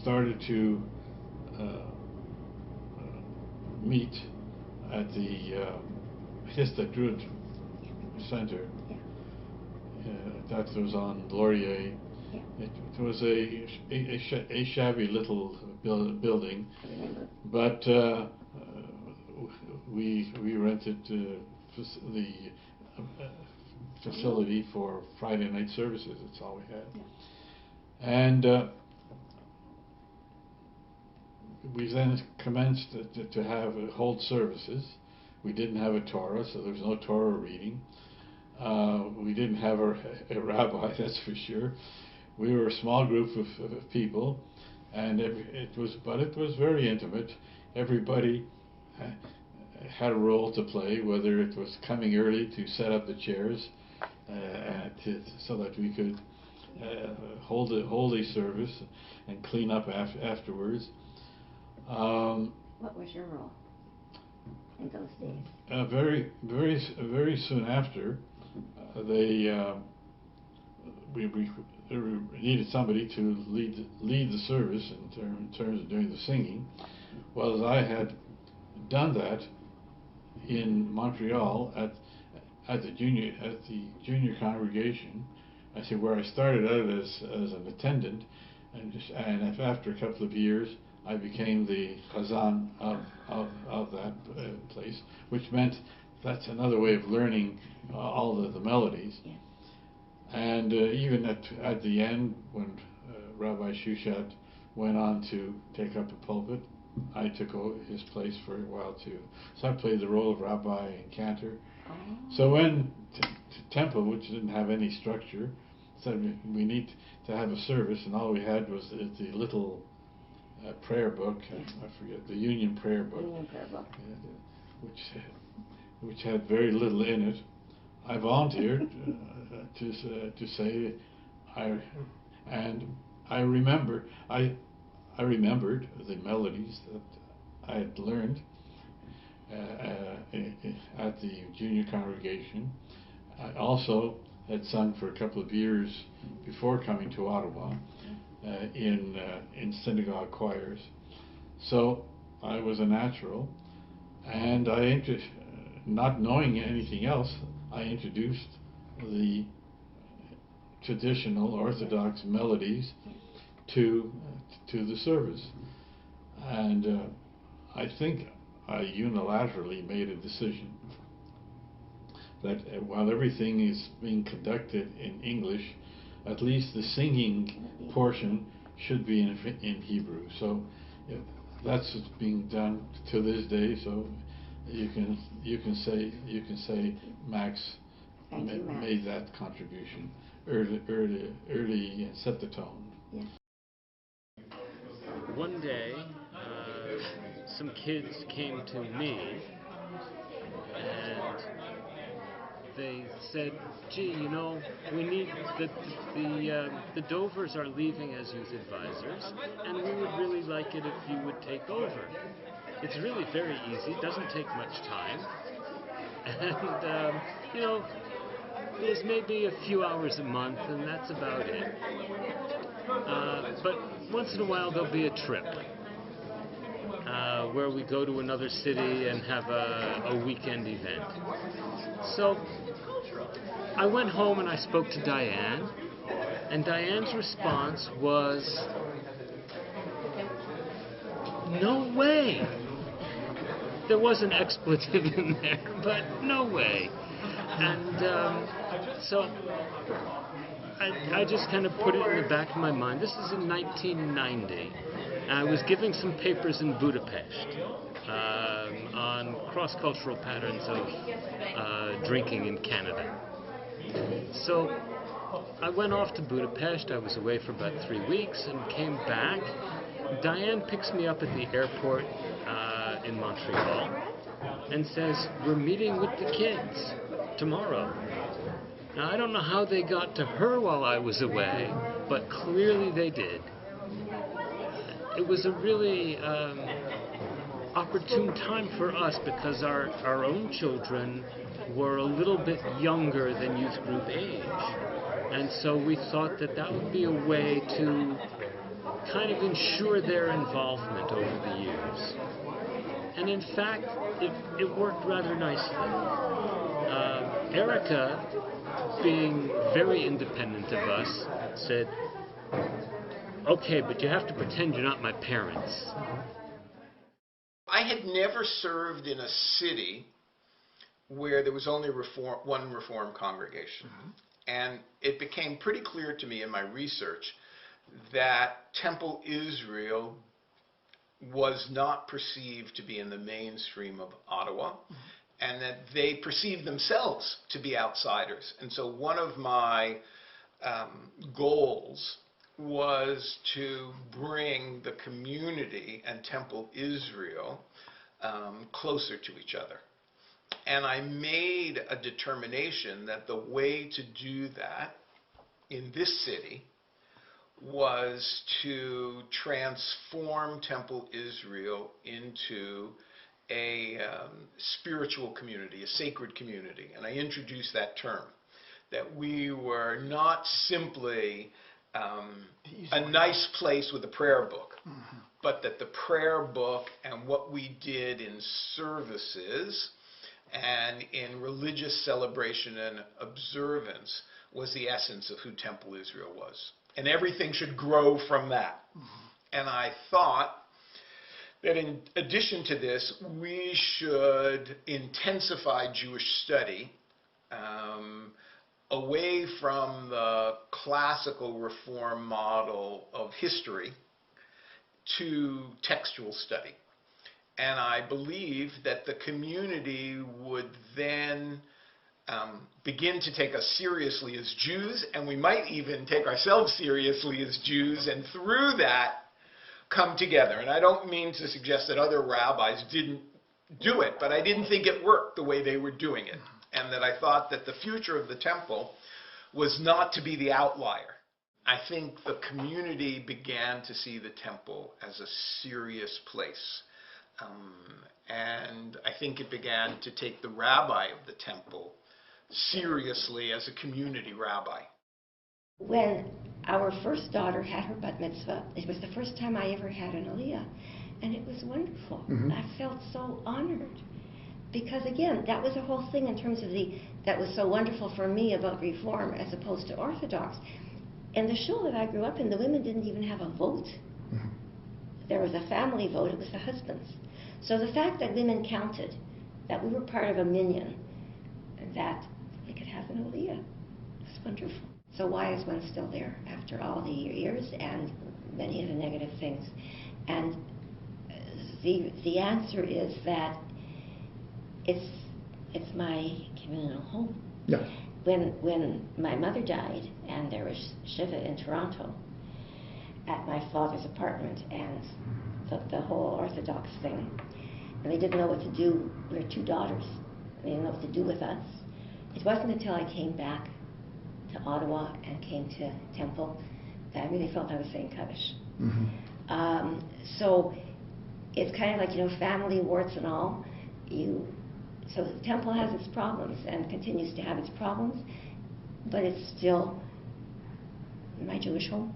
started to meet at the Histadrut Center. That was on Laurier. It was a shabby little building, but we rented the facility for Friday night services. That's all we had. And we then commenced to hold services. We didn't have a Torah, so there was no Torah reading. We didn't have a rabbi, that's for sure. We were a small group of people, and it was very intimate. Everybody had a role to play, whether it was coming early to set up the chairs so that we could hold a service and clean up afterwards. What was your role in those days? Very soon after, we needed somebody to lead the service in terms of doing the singing. Well, as I had done that in Montreal at the junior congregation, I say where I started out as an attendant, and after a couple of years I became the chazan of that place, which meant that's another way of learning all the melodies. Yeah. And even at the end, when Rabbi Shushat went on to take up the pulpit, I took his place for a while too. So I played the role of rabbi and cantor. Oh. So when Temple, which didn't have any structure, said we need to have a service, and all we had was the little prayer book. I forget, the Union prayer book. Union prayer book. Which had very little in it. I volunteered to say, I remembered the melodies that I had learned at the junior congregation. I also had sung for a couple of years before coming to Ottawa in synagogue choirs. So I was a natural, and not knowing anything else, I introduced the traditional Orthodox melodies to the service. And I think I unilaterally made a decision that while everything is being conducted in English, at least the singing portion should be in Hebrew. So that's what's being done to this day. So you can say Max made that contribution early and set the tone. Yes. One day, some kids came to me and they said, "Gee, we need the Dovers are leaving as youth advisors, and we would really like it if you would take over. It's really very easy; it doesn't take much time, and there's maybe a few hours a month, and that's about it. But once in a while there'll be a trip where we go to another city and have a weekend event." So I went home and I spoke to Diane, and Diane's response was, "No way." There was an expletive in there, but no way. And so I just kind of put it in the back of my mind. This is in 1990. I was giving some papers in Budapest on cross-cultural patterns of drinking in Canada. So I went off to Budapest. I was away for about 3 weeks and came back. Diane picks me up at the airport in Montreal and says, "We're meeting with the kids tomorrow." Now, I don't know how they got to her while I was away, but clearly they did. It was a really opportune time for us because our own children were a little bit younger than youth group age. And so we thought that would be a way to kind of ensure their involvement over the years. And in fact, it worked rather nicely. Erica, being very independent of us, said, "Okay, but you have to pretend you're not my parents." I had never served in a city where there was only one Reform congregation. And it became pretty clear to me in my research that Temple Israel was not perceived to be in the mainstream of Ottawa, and that they perceived themselves to be outsiders. And so one of my goals was to bring the community and Temple Israel closer to each other. And I made a determination that the way to do that in this city was to transform Temple Israel into a spiritual community, a sacred community. And I introduced that term, that we were not simply a nice place with a prayer book, but that the prayer book and what we did in services and in religious celebration and observance was the essence of who Temple Israel was. And everything should grow from that. And I thought that in addition to this, we should intensify Jewish study away from the classical Reform model of history to textual study. And I believe that the community would then begin to take us seriously as Jews, and we might even take ourselves seriously as Jews, and through that come together. And I don't mean to suggest that other rabbis didn't do it, but I didn't think it worked the way they were doing it, and that I thought that the future of the temple was not to be the outlier. I think the community began to see the temple as a serious place. And I think it began to take the rabbi of the temple seriously as a community rabbi. When our first daughter had her bat mitzvah, it was the first time I ever had an aliyah, and it was wonderful. I felt so honored, because again, that was the whole thing in terms of that was so wonderful for me about Reform as opposed to Orthodox. In the shul that I grew up in, the women didn't even have a vote. There was a family vote, it was the husbands. So the fact that women counted, that we were part of a minyan, and that we could have an aliyah, was wonderful. So why is one still there after all the years and many of the negative things? And the answer is that it's my communal home. Yeah. When my mother died and there was Shiva in Toronto at my father's apartment, and the whole Orthodox thing, and they didn't know what to do. We were two daughters. They didn't know what to do with us. It wasn't until I came back to Ottawa and came to Temple that I really felt I was saying Kaddish. So it's kind of like, family, warts and all. So the temple has its problems and continues to have its problems, but it's still my Jewish home.